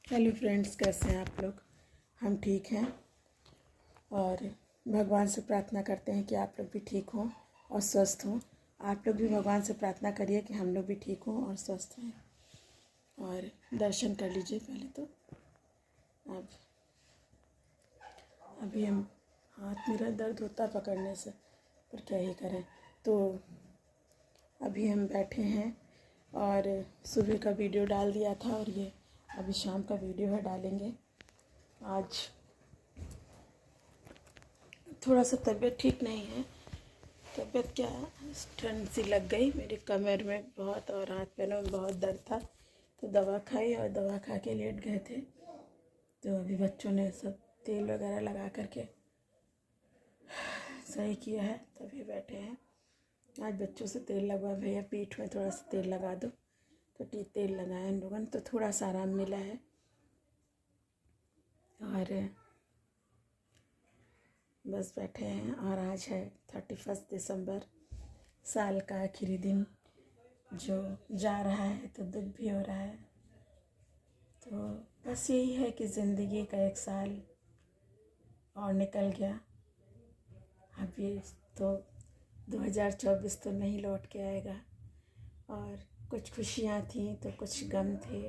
Hello friends, कैसे हैं आप लोग। हम ठीक हैं और भगवान से प्रार्थना करते हैं कि आप लोग भी ठीक हों और स्वस्थ हों। आप लोग भी भगवान से प्रार्थना करिए कि हम लोग भी ठीक हों और स्वस्थ रहें। और दर्शन कर लीजिए पहले तो। अब अभी हम हाथ मेरा दर्द होता है पकड़ने से, पर क्या ही करें। तो अभी हम बैठे हैं और सुबह का वीडियो डाल दिया था और ये अभी शाम का वीडियो है, डालेंगे। आज थोड़ा सा तबीयत ठीक नहीं है। तबीयत क्या है, ठंड सी लग गई, मेरे कमर में बहुत और हाथ पैरों में बहुत दर्द था, तो दवा खाई और दवा खा के लेट गए थे। तो अभी बच्चों ने सब तेल वगैरह लगा करके सही किया है, तभी बैठे हैं। आज बच्चों से तेल लगवा, भैया पीठ में थोड़ा सा तेल लगा दो, तो तेल लगाया इन लोगों ने, तो थोड़ा सा आराम मिला है। और बस बैठे हैं। और आज है 31 दिसंबर, साल का आखिरी दिन जो जा रहा है, तो दुख भी हो रहा है। तो बस यही है कि ज़िंदगी का एक साल और निकल गया। अभी तो 2024 तो नहीं लौट के आएगा। और कुछ खुशियाँ थी तो कुछ गम थे।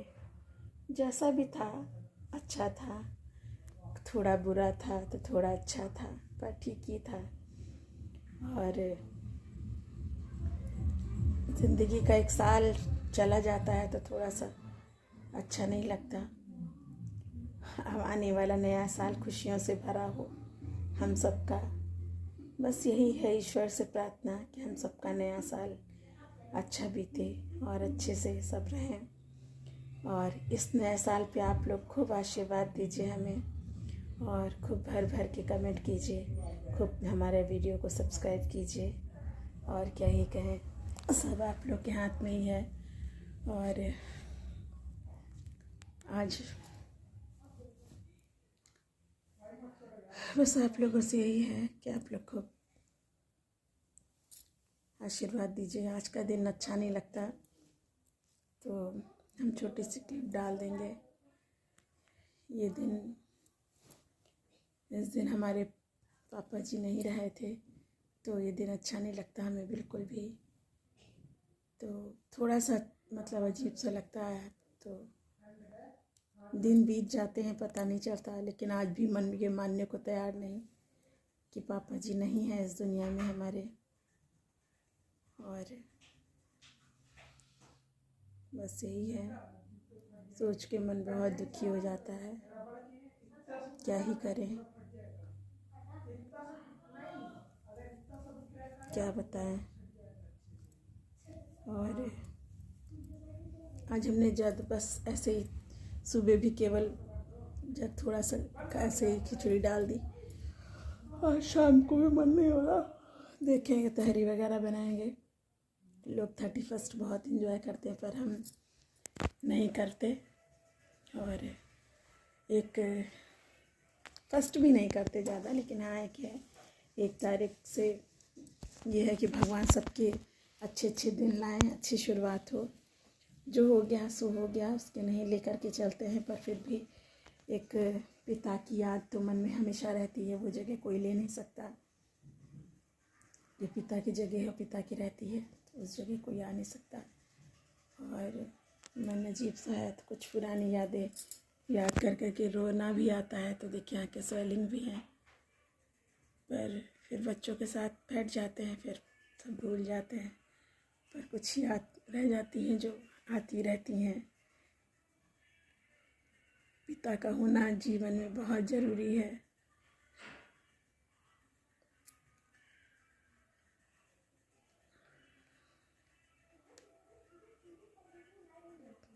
जैसा भी था अच्छा था, थोड़ा बुरा था तो थोड़ा अच्छा था, पर ठीक ही था। और ज़िंदगी का एक साल चला जाता है तो थोड़ा सा अच्छा नहीं लगता। अब आने वाला नया साल खुशियों से भरा हो हम सबका। बस यही है ईश्वर से प्रार्थना कि हम सबका नया साल अच्छा बीते और अच्छे से सब रहें। और इस नए साल पे आप लोग खूब आशीर्वाद दीजिए हमें, और खूब भर भर के कमेंट कीजिए, खूब हमारे वीडियो को सब्सक्राइब कीजिए। और क्या ही कहें, सब आप लोग के हाथ में ही है। और आज बस आप लोगों से यही है कि आप लोग खूब आशीर्वाद दीजिए। आज का दिन अच्छा नहीं लगता तो हम छोटी सी क्लिप डाल देंगे। ये दिन, इस दिन हमारे पापा जी नहीं रहे थे, तो ये दिन अच्छा नहीं लगता हमें बिल्कुल भी। तो थोड़ा सा मतलब अजीब सा लगता है। तो दिन बीत जाते हैं पता नहीं चलता, लेकिन आज भी मन ये मानने को तैयार नहीं कि पापा जी नहीं हैं इस दुनिया में हमारे। और बस यही है, सोच के मन बहुत दुखी हो जाता है, क्या ही करें, क्या बताएं। और आज हमने जब बस ऐसे ही सुबह भी केवल जब थोड़ा सा ऐसे ही खिचड़ी डाल दी, और शाम को भी मन नहीं हो रहा, देखेंगे तहरी वगैरह बनाएंगे। लोग 31 बहुत इंजॉय करते हैं पर हम नहीं करते। और एक फर्स्ट भी नहीं करते ज़्यादा, लेकिन हाँ एक है 1 तारीख से ये है कि भगवान सबके अच्छे अच्छे दिन लाएं, अच्छी शुरुआत हो। जो हो गया सो हो गया, उसके नहीं लेकर के चलते हैं, पर फिर भी एक पिता की याद तो मन में हमेशा रहती है, वो जगह कोई ले नहीं सकता। जो पिता की जगह है पिता की रहती है, तो उस जगह कोई आ नहीं सकता। और मन अजीब सा है, तो कुछ पुरानी यादें याद कर कर के रोना भी आता है। तो देखिए यहाँ के स्वेलिंग भी हैं, पर फिर बच्चों के साथ बैठ जाते हैं, फिर सब भूल जाते हैं। पर कुछ याद रह जाती हैं जो आती रहती हैं। पिता का होना जीवन में बहुत ज़रूरी है।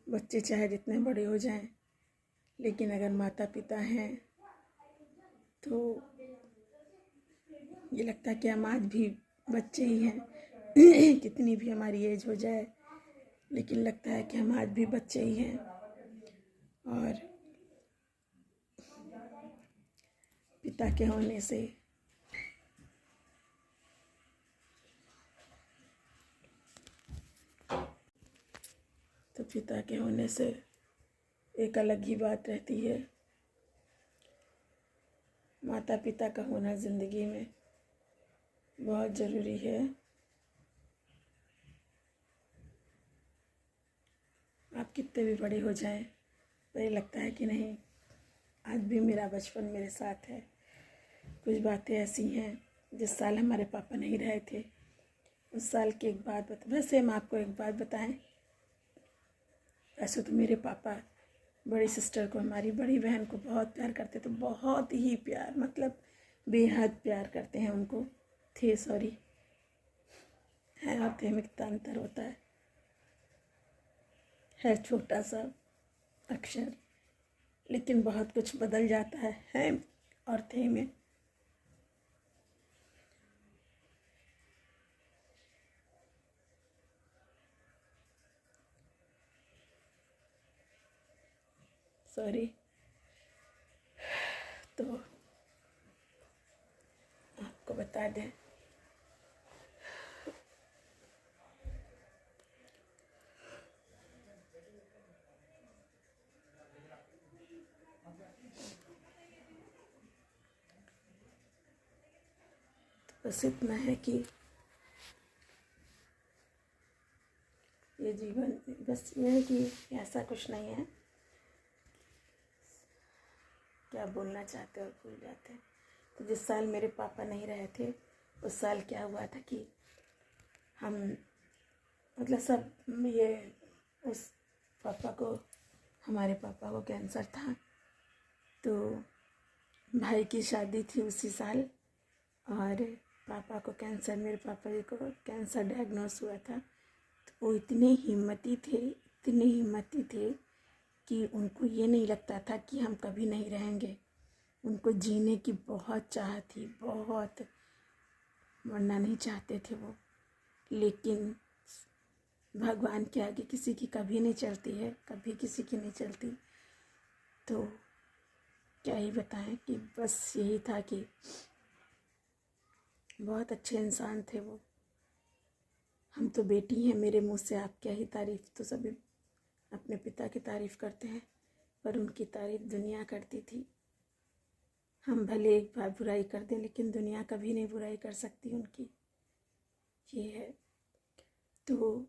बच्चे चाहे जितने बड़े हो जाएं, लेकिन अगर माता पिता हैं तो ये लगता है कि हम आज भी बच्चे ही हैं। कितनी भी हमारी एज हो जाए, लेकिन लगता है कि हम आज भी बच्चे ही हैं। और पिता के होने से तो पिता के होने से एक अलग ही बात रहती है। माता पिता का होना ज़िंदगी में बहुत ज़रूरी है। आप कितने भी बड़े हो जाएं, पर ये लगता है कि नहीं, आज भी मेरा बचपन मेरे साथ है। कुछ बातें ऐसी हैं, जिस साल हमारे पापा नहीं रहे थे उस साल की एक बात वैसे हम आपको एक बात बताएं। ऐसे तो मेरे पापा बड़ी सिस्टर को, हमारी बड़ी बहन को बहुत प्यार करते थे, बहुत ही प्यार, मतलब बेहद प्यार करते हैं उनको। थे सॉरी है और थे में कितना अंतर होता है छोटा सा अक्षर, लेकिन बहुत कुछ बदल जाता है और थे में। सॉरी। तो आपको बता दें, बस इतना है कि ये जीवन, बस ये है कि ऐसा कुछ नहीं है। क्या बोलना चाहते और भूल जाते हैं। तो जिस साल मेरे पापा नहीं रहे थे उस साल क्या हुआ था कि हम, मतलब सब ये, उस पापा को, हमारे पापा को कैंसर था। तो भाई की शादी थी उसी साल और पापा को कैंसर, मेरे पापा जी को कैंसर डायग्नोस हुआ था। तो वो इतने हिम्मती थे कि उनको ये नहीं लगता था कि हम कभी नहीं रहेंगे। उनको जीने की बहुत चाह थी, बहुत, मरना नहीं चाहते थे वो। लेकिन भगवान के आगे किसी की कभी नहीं चलती है, कभी किसी की नहीं चलती। तो क्या ही बताएं कि बस यही था कि बहुत अच्छे इंसान थे वो। हम तो बेटी हैं, मेरे मुंह से आप क्या ही तारीफ़, तो सभी अपने पिता की तारीफ़ करते हैं, पर उनकी तारीफ़ दुनिया करती थी। हम भले एक बार बुराई कर दें, लेकिन दुनिया कभी नहीं बुराई कर सकती उनकी, ये है। तो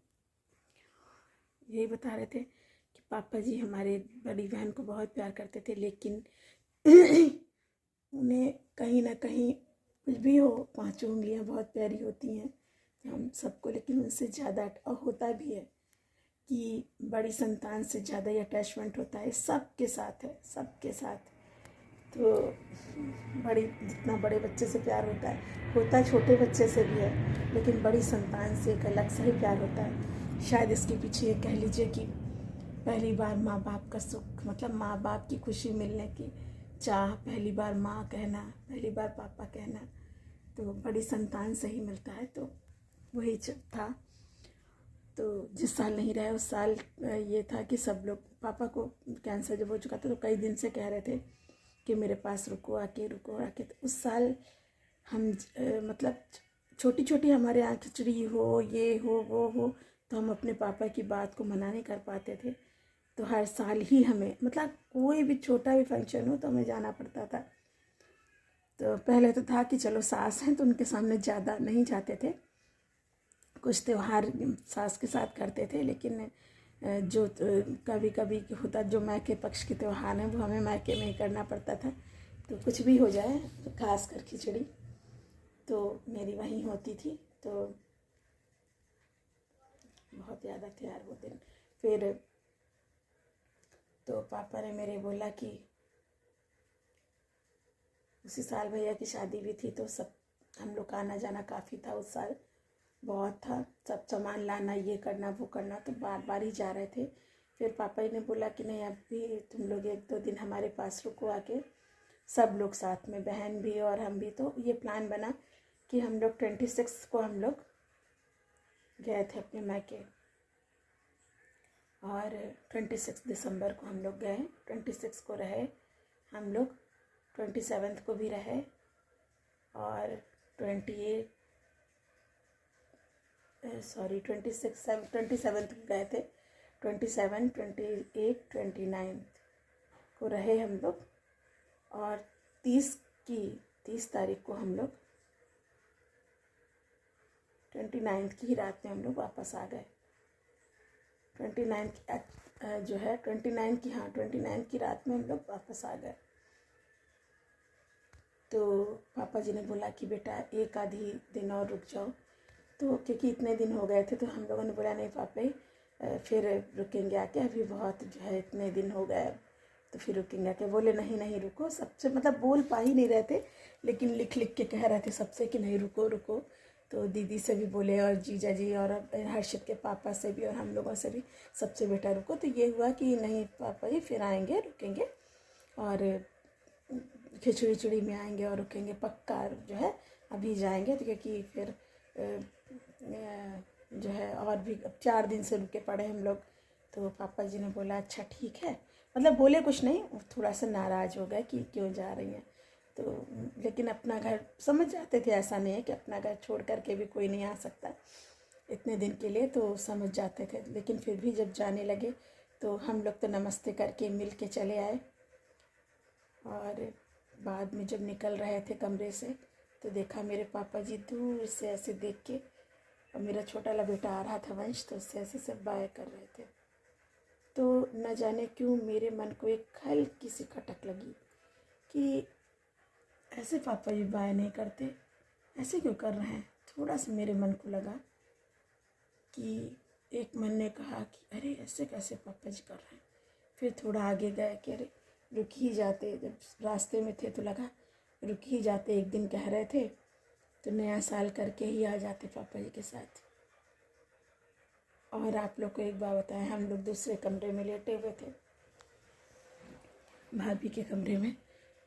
यही बता रहे थे कि पापा जी हमारे बड़ी बहन को बहुत प्यार करते थे, लेकिन उन्हें कहीं ना कहीं, कुछ भी हो, पांचों उंगलियां बहुत प्यारी होती हैं हम सबको, लेकिन उनसे ज़्यादा होता भी है कि बड़ी संतान से ज़्यादा ही अटैचमेंट होता है। सबके साथ है, सबके साथ। तो बड़ी, जितना बड़े बच्चे से प्यार होता है छोटे बच्चे से भी है, लेकिन बड़ी संतान से एक अलग सा ही प्यार होता है। शायद इसके पीछे ये कह लीजिए कि पहली बार माँ बाप का सुख, मतलब माँ बाप की खुशी मिलने की चाह, पहली बार माँ कहना, पहली बार पापा कहना, तो बड़ी संतान से ही मिलता है। तो वही था। तो जिस साल नहीं रहे उस साल ये था कि सब लोग, पापा को कैंसर जब हो चुका था तो कई दिन से कह रहे थे कि मेरे पास रुको आके, रुको आके। तो उस साल हम मतलब छोटी छोटी हमारे यहाँ खिचड़ी हो, ये हो, वो हो, तो हम अपने पापा की बात को मना नहीं कर पाते थे। तो हर साल ही हमें, मतलब कोई भी छोटा भी फंक्शन हो तो हमें जाना पड़ता था। तो पहले तो था कि चलो सास हैं तो उनके सामने ज़्यादा नहीं जाते थे, कुछ त्यौहार सास के साथ करते थे, लेकिन जो कभी कभी होता, जो मायके पक्ष के त्यौहार हैं वो हमें मायके में ही करना पड़ता था। तो कुछ भी हो जाए, खास कर खिचड़ी तो मेरी वहीं होती थी। तो बहुत याद आते यार वो दिन। फिर तो पापा ने मेरे बोला कि उसी साल भैया की शादी भी थी, तो सब हम लोग का आना जाना काफ़ी था उस साल, बहुत था, सब सामान लाना, ये करना वो करना, तो बार बार ही जा रहे थे। फिर पापा जी ने बोला कि नहीं, अब भी तुम लोग एक दो दिन हमारे पास रुको आके, सब लोग साथ में, बहन भी और हम भी। तो ये प्लान बना कि हम लोग 26 को हम लोग गए थे अपने मायके, और 26 दिसंबर को हम लोग गए, 26 को रहे हम लोग, 27 को भी रहे, और 27 को गए थे, 27, 28, 29 को रहे हम लोग, और 30 तारीख को हम लोग 29 की ही रात में हम लोग वापस आ गए। 29 जो है 29 की रात में हम लोग वापस आ गए। तो पापा जी ने बोला कि बेटा एक आधी दिन और रुक जाओ, तो क्योंकि इतने दिन हो गए थे तो हम लोगों ने बोला नहीं पापा जी फिर रुकेंगे आके, अभी बहुत जो है इतने दिन हो गए तो फिर रुकेंगे आके। बोले नहीं नहीं रुको, सबसे मतलब बोल पा ही नहीं रहे थे, लेकिन लिख लिख के कह रहे थे सबसे कि नहीं रुको रुको। तो दीदी से भी बोले और जीजा जी और हर्षित के पापा से भी और हम लोगों से भी, सबसे बेटा रुको। तो ये हुआ कि नहीं पापा जी फिर आएंगे रुकेंगे और खिचड़ी उचड़ी में आएंगे और रुकेंगे पक्का जो है, अभी जाएंगे तो क्योंकि फिर जो है और भी 4 दिन से रुके पड़े हम लोग। तो पापा जी ने बोला अच्छा ठीक है, मतलब बोले कुछ नहीं, थोड़ा सा नाराज़ हो गए कि क्यों जा रही हैं। तो लेकिन अपना घर समझ जाते थे, ऐसा नहीं है कि अपना घर छोड़ कर के भी कोई नहीं आ सकता इतने दिन के लिए, तो समझ जाते थे। लेकिन फिर भी जब जाने लगे तो हम लोग तो नमस्ते करके मिल के चले आए। और बाद में जब निकल रहे थे कमरे से तो देखा मेरे पापा जी दूर से ऐसे देख के, और मेरा छोटा वाला बेटा आ रहा था वंश, तो उससे ऐसे सब बाय कर रहे थे। तो न जाने क्यों मेरे मन को एक हल्की सी खटक लगी कि ऐसे पापा जी बाय नहीं करते, ऐसे क्यों कर रहे हैं। थोड़ा सा मेरे मन को लगा कि एक मन ने कहा कि अरे ऐसे कैसे पापा जी कर रहे हैं। फिर थोड़ा आगे गए कि अरे रुक ही जाते, जब रास्ते में थे तो लगा रुक ही जाते, एक दिन कह रहे थे तो नया साल करके ही आ जाते पापा जी के साथ। और आप लोग को एक बात बताएं, हम लोग दूसरे कमरे में लेटे हुए थे, भाभी के कमरे में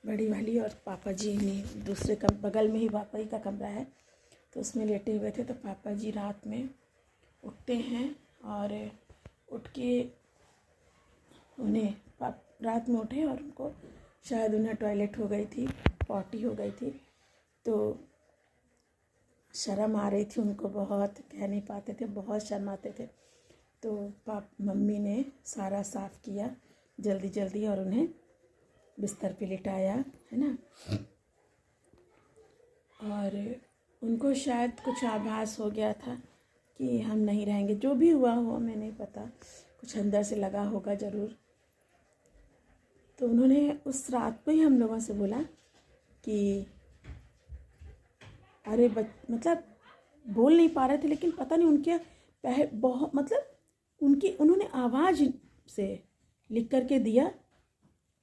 बड़ी वाली, और पापा जी ने दूसरे बगल में ही पापा जी का कमरा है, तो उसमें लेटे हुए थे। तो पापा जी रात में उठते हैं और उठ के उन्हें रात में उठे और उनको शायद उन्हें टॉयलेट हो गई थी, पॉटी हो गई थी, तो शर्म आ रही थी उनको बहुत, कह नहीं पाते थे, बहुत शर्माते थे। तो मम्मी ने सारा साफ़ किया जल्दी जल्दी और उन्हें बिस्तर पे लिटाया, है ना। और उनको शायद कुछ आभास हो गया था कि हम नहीं रहेंगे, जो भी हुआ हो हमें नहीं पता, कुछ अंदर से लगा होगा ज़रूर। तो उन्होंने उस रात को ही हम लोगों से बोला कि अरे मतलब बोल नहीं पा रहे थे, लेकिन पता नहीं उनके बहुत मतलब उन्होंने आवाज़ से लिख करके दिया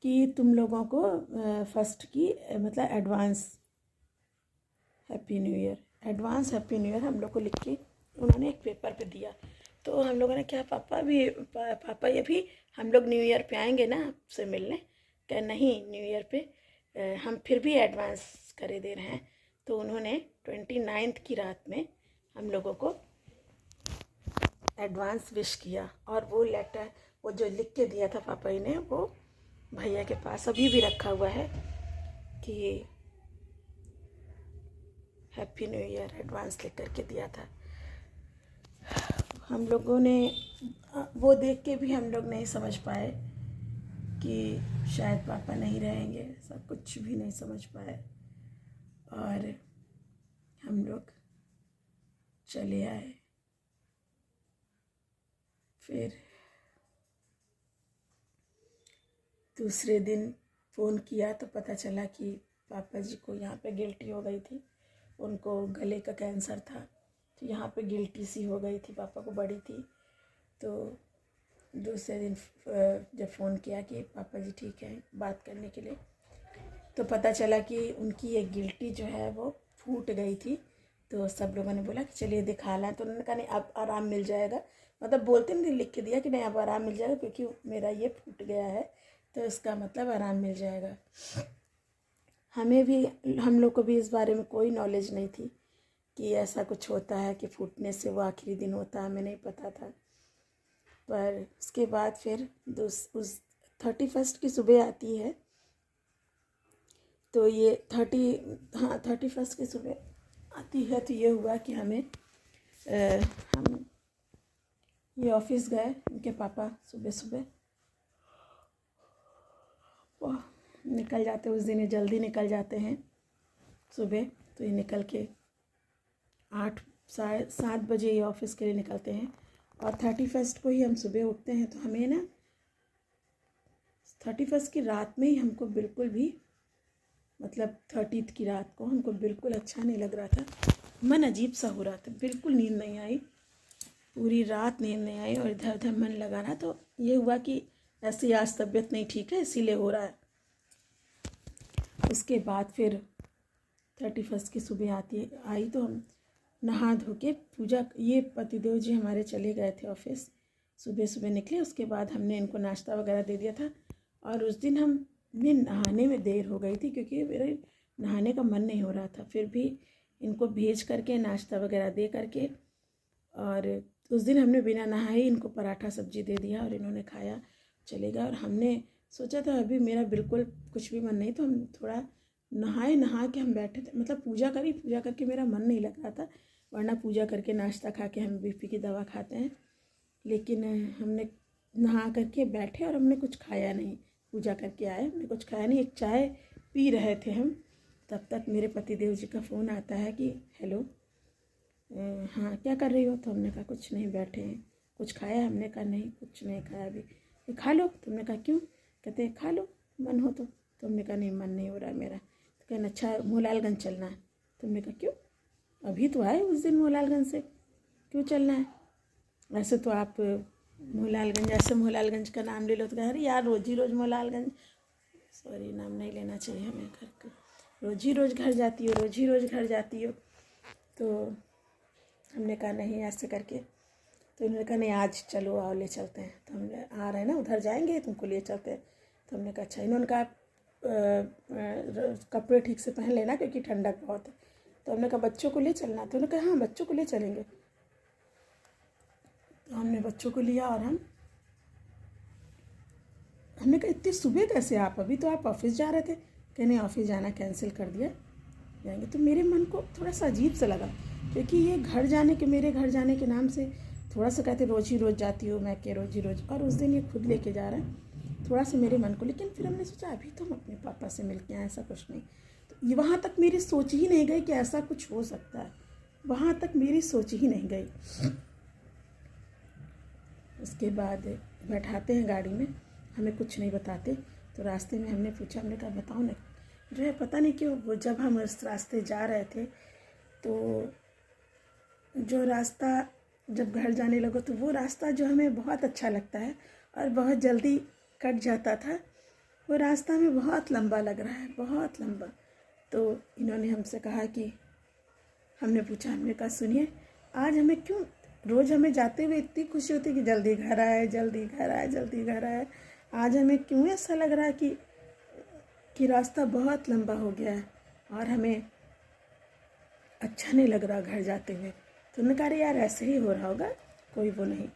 कि तुम लोगों को फर्स्ट की मतलब एडवांस हैप्पी न्यू ईयर हम लोग को लिख के उन्होंने एक पेपर पे दिया। तो हम लोगों ने क्या पापा ये भी हम लोग न्यू ईयर पे आएंगे ना आपसे मिलने, क्या नहीं न्यू ईयर पे हम फिर भी एडवांस करे दे रहे हैं। तो उन्होंने 29 की रात में हम लोगों को एडवांस विश किया, और वो लेटर वो जो लिख के दिया था पापा जी ने, वो भैया के पास अभी भी रखा हुआ है कि हैप्पी न्यू ईयर एडवांस लिख करके दिया था। हम लोगों ने वो देख के भी हम लोग नहीं समझ पाए कि शायद पापा नहीं रहेंगे, सब कुछ भी नहीं समझ पाए, और हम लोग चले आए। फिर दूसरे दिन फ़ोन किया तो पता चला कि पापा जी को यहाँ पे गिल्टी हो गई थी, उनको गले का कैंसर था, तो यहाँ पे गिल्टी सी हो गई थी, पापा को बड़ी थी। तो दूसरे दिन जब फ़ोन किया कि पापा जी ठीक है बात करने के लिए, तो पता चला कि उनकी एक गिल्टी जो है वो फूट गई थी। तो सब लोगों ने बोला कि चलिए दिखा लें, तो उन्होंने कहा नहीं अब आराम मिल जाएगा, मतलब बोलते नहीं, लिख के दिया कि नहीं अब आराम मिल जाएगा क्योंकि मेरा ये फूट गया है, तो इसका मतलब आराम मिल जाएगा। हम लोग को भी इस बारे में कोई नॉलेज नहीं थी कि ऐसा कुछ होता है कि फूटने से वो आखिरी दिन होता है, हमें नहीं पता था। पर उसके बाद फिर उस 31 की सुबह आती है, तो ये 31 की सुबह आती है, तो ये हुआ कि हम ये ऑफिस गए इनके पापा सुबह सुबह, वाह निकल जाते, उस दिन ये जल्दी निकल जाते हैं सुबह। तो ये निकल के 7 बजे ये ऑफिस के लिए निकलते हैं। और 31 को ही हम सुबह उठते हैं। तो हमें ना 31 की रात में ही हमको बिल्कुल भी, मतलब 30 की रात को हमको बिल्कुल अच्छा नहीं लग रहा था, मन अजीब सा हो रहा था, बिल्कुल नींद नहीं आई, पूरी रात नींद नहीं आई और इधर उधर मन लगा रहा। तो ये हुआ कि ऐसी आज तबीयत नहीं ठीक है इसीलिए हो रहा है। उसके बाद फिर 31 की सुबह आई तो हम नहा धो के पूजा, ये पतिदेव जी हमारे चले गए थे ऑफिस, सुबह सुबह निकले। उसके बाद हमने इनको नाश्ता वगैरह दे दिया था। और उस दिन हमें नहाने में देर हो गई थी क्योंकि मेरे नहाने का मन नहीं हो रहा था। फिर भी इनको भेज करके नाश्ता वगैरह दे करके, और उस दिन हमने बिना नहाए इनको पराठा सब्जी दे दिया और इन्होंने खाया, चले गए। और हमने सोचा था अभी मेरा बिल्कुल कुछ भी मन नहीं, तो हम थोड़ा नहा के हम बैठे थे, मतलब पूजा करके मेरा मन नहीं लग रहा था, वरना पूजा करके नाश्ता खा के हम बीपी की दवा खाते हैं। लेकिन हमने नहा करके बैठे और हमने कुछ खाया नहीं, पूजा करके आए, हमने कुछ खाया नहीं, एक चाय पी रहे थे हम। तब तक मेरे पतिदेव जी का फ़ोन आता है कि हेलो, हाँ क्या कर रही हो? तो हमने कहा कुछ नहीं, बैठे हैं। कुछ खाया? हमने कहा नहीं कुछ नहीं खाया अभी। तो खा लो। तो हमने कहा क्यों? कहते खा लो मन हो तो। हमने कहा नहीं मन नहीं हो रहा है मेरा। तो कहना अच्छा मोलालगंज चलना है। तो हमने कहा क्यों? अभी तो आए उस दिन मोलालगंज से, क्यों चलना है? वैसे तो आप मोलालगंज, ऐसे मोलालगंज का नाम ले लो तो कह रही यार रोज़ ही रोज़ मोलालगंज, सॉरी नाम नहीं लेना चाहिए हमें, घर का रोज़ ही रोज़ घर जाती हो, रोज़ ही रोज़ घर जाती हो। तो हमने कहा नहीं ऐसे करके। तो इन्होंने कहा नहीं आज चलो आओ ले चलते हैं। तो हमने आ रहे हैं ना उधर जाएंगे तुमको ले चलते हैं। तो हमने कहा अच्छा। इन्होंने कहा कपड़े ठीक से पहन लेना क्योंकि ठंडक बहुत है। तो हमने कहा बच्चों को ले चलना? तो उन्होंने कहा हाँ बच्चों को ले चलेंगे। तो हमने बच्चों को लिया और हमने कहा इतनी सुबह कैसे आप, अभी तो आप ऑफिस जा रहे थे? कि नहीं ऑफिस जाना कैंसिल कर दिया, जाएंगे। तो मेरे मन को थोड़ा सा अजीब सा लगा क्योंकि ये मेरे घर जाने के नाम से थोड़ा सा कहते रोज़ ही रोज़ जाती हो, मैं के रोज़ ही रोज़, और उस दिन ये खुद लेके जा रहा है, थोड़ा सा मेरे मन को। लेकिन फिर हमने सोचा अभी तो हम अपने पापा से मिल के आए, ऐसा कुछ नहीं। तो ये वहाँ तक मेरी सोच ही नहीं गई कि ऐसा कुछ हो सकता है, वहाँ तक मेरी सोच ही नहीं गई। उसके बाद बैठाते हैं गाड़ी में, हमें कुछ नहीं बताते। तो रास्ते में हमने पूछा, हमने कहा बताओ ना, जो है पता नहीं क्यों वो जब हम उस रास्ते जा रहे थे तो जो रास्ता जब घर जाने लगो तो वो रास्ता जो हमें बहुत अच्छा लगता है और बहुत जल्दी कट जाता था, वो रास्ता हमें बहुत लंबा लग रहा है, बहुत लंबा। तो इन्होंने हमसे कहा कि, हमने पूछा, हमने कहा सुनिए आज हमें क्यों, रोज़ हमें जाते हुए इतनी खुशी होती कि जल्दी घर आए, जल्दी घर आए, जल्दी घर आए, आज हमें क्यों ऐसा लग रहा है कि रास्ता बहुत लंबा हो गया है और हमें अच्छा नहीं लग रहा घर जाते हुए। तो उन्होंने कहा यार ऐसे ही हो रहा होगा, कोई वो नहीं,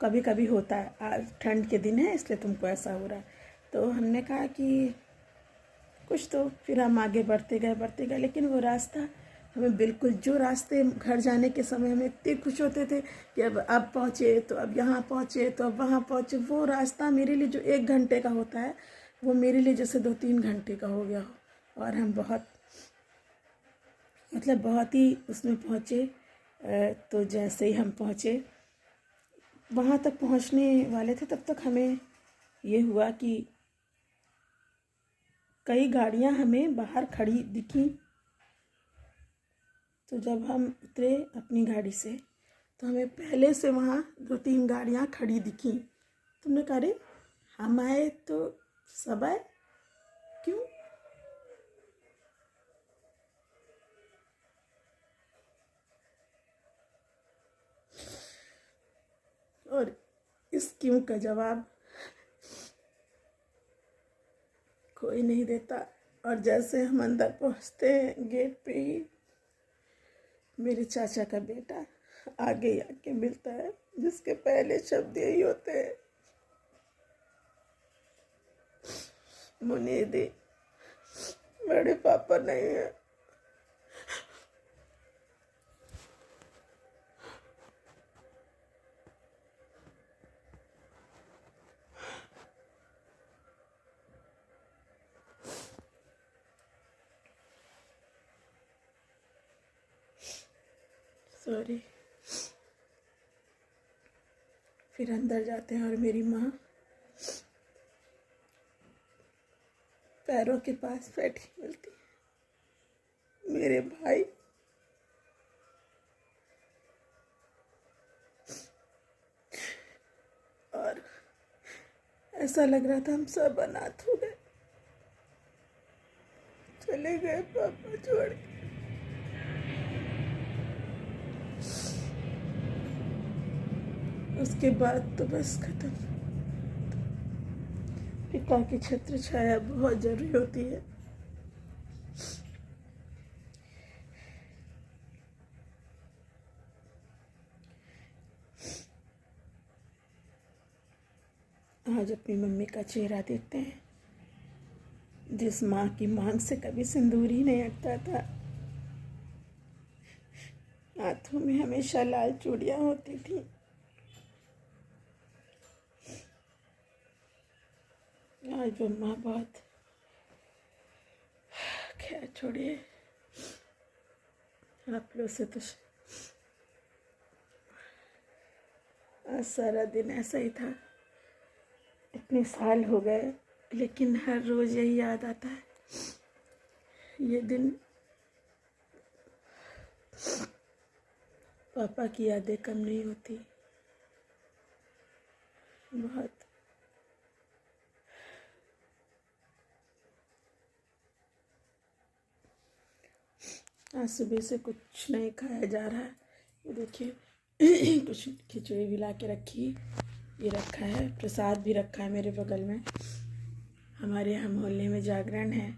कभी कभी होता है, आज ठंड के दिन है इसलिए तुमको ऐसा हो रहा है। तो हमने कहा कि कुछ तो, फिर हम आगे बढ़ते गए, लेकिन वो रास्ता हमें बिल्कुल, जो रास्ते घर जाने के समय हमें इतने खुश होते थे कि अब पहुँचे तो अब यहाँ पहुँचे तो अब वहाँ पहुँचे, वो रास्ता मेरे लिए जो 1 घंटे का होता है वो मेरे लिए जैसे 2-3 घंटे का हो गया हो। और हम बहुत ही उसमें पहुँचे। तो जैसे ही हम पहुँचे, वहाँ तक पहुँचने वाले थे, तब तक हमें ये हुआ कि कई गाड़ियाँ हमें बाहर खड़ी दिखी। तो जब हम उतरे अपनी गाड़ी से तो हमें पहले से वहाँ 2-3 गाड़ियाँ खड़ी दिखी। तुमने कहा अरे हम आए तो सब आए, क्यों? और इस क्यों का जवाब कोई नहीं देता। और जैसे हम अंदर पहुँचते हैं गेट पे ही मेरे चाचा का बेटा आगे आके मिलता है, जिसके पहले शब्द यही होते हैं, मुनीदी बड़े पापा नहीं है। सॉरी। फिर अंदर जाते हैं और मेरी माँ पैरों के पास बैठी मिलती है। मेरे भाई और ऐसा लग रहा था हम सब अनाथ हो गए, चले गए पापा छोड़ के। उसके बाद तो बस खत्म। पिता की छत्र छाया बहुत जरूरी होती है। आज अपनी मम्मी का चेहरा देखते हैं, जिस माँ की मांग से कभी सिंदूर ही नहीं हटता था। हाथों में हमेशा लाल चूड़ियाँ होती थी। आज वो माँ बहुत, खैर छोड़िए, आप लोग से तो आज सारा दिन ऐसा ही था। इतने साल हो गए लेकिन हर रोज़ यही याद आता है। ये दिन पापा की यादें कम नहीं होती। बहुत आज सुबह से कुछ नहीं खाया जा रहा है। ये देखिए कुछ खिचड़ी भी ला के रखी, ये रखा है, प्रसाद भी रखा है मेरे बगल में। हमारे यहाँ मोहल्ले में जागरण है,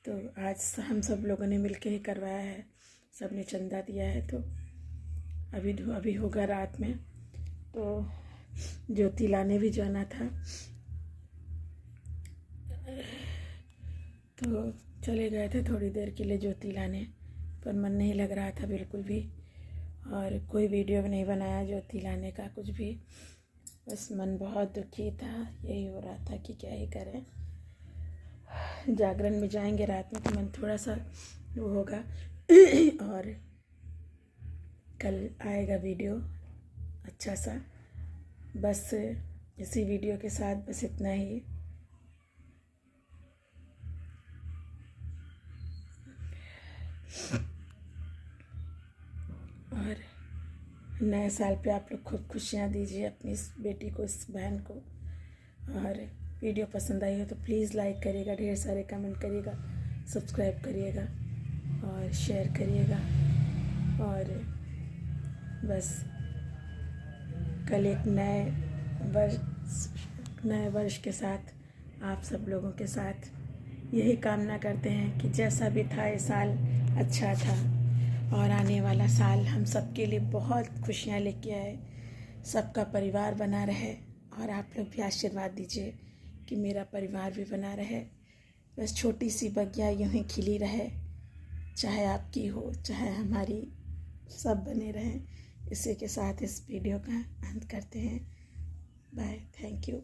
तो आज हम सब लोगों ने मिलके ही करवाया है। सब ने चंदा दिया है, तो अभी होगा रात में। तो ज्योति लाने भी जाना था, तो चले गए थे थोड़ी देर के लिए ज्योति लाने, पर मन नहीं लग रहा था बिल्कुल भी, और कोई वीडियो भी नहीं बनाया ज्योति लाने का कुछ भी। बस मन बहुत दुखी था, यही हो रहा था कि क्या ही करें। जागरण में जाएंगे रात में तो मन थोड़ा सा वो होगा। और कल आएगा वीडियो अच्छा सा। बस इसी वीडियो के साथ बस इतना ही। और नए साल पे आप लोग खूब खुशियाँ दीजिए अपनी इस बेटी को, इस बहन को। और वीडियो पसंद आई हो तो प्लीज़ लाइक करिएगा, ढेर सारे कमेंट करिएगा, सब्सक्राइब करिएगा और शेयर करिएगा। और बस कल एक नए वर्ष के साथ आप सब लोगों के साथ यही कामना करते हैं कि जैसा भी था ये साल अच्छा था, और आने वाला साल हम सब के लिए बहुत खुशियाँ लेके आए, सबका परिवार बना रहे। और आप लोग भी आशीर्वाद दीजिए कि मेरा परिवार भी बना रहे। बस छोटी सी बगिया यूँ ही खिली रहे, चाहे आपकी हो चाहे हमारी, सब बने रहें। इसी के साथ इस वीडियो का अंत करते हैं। Bye, thank you.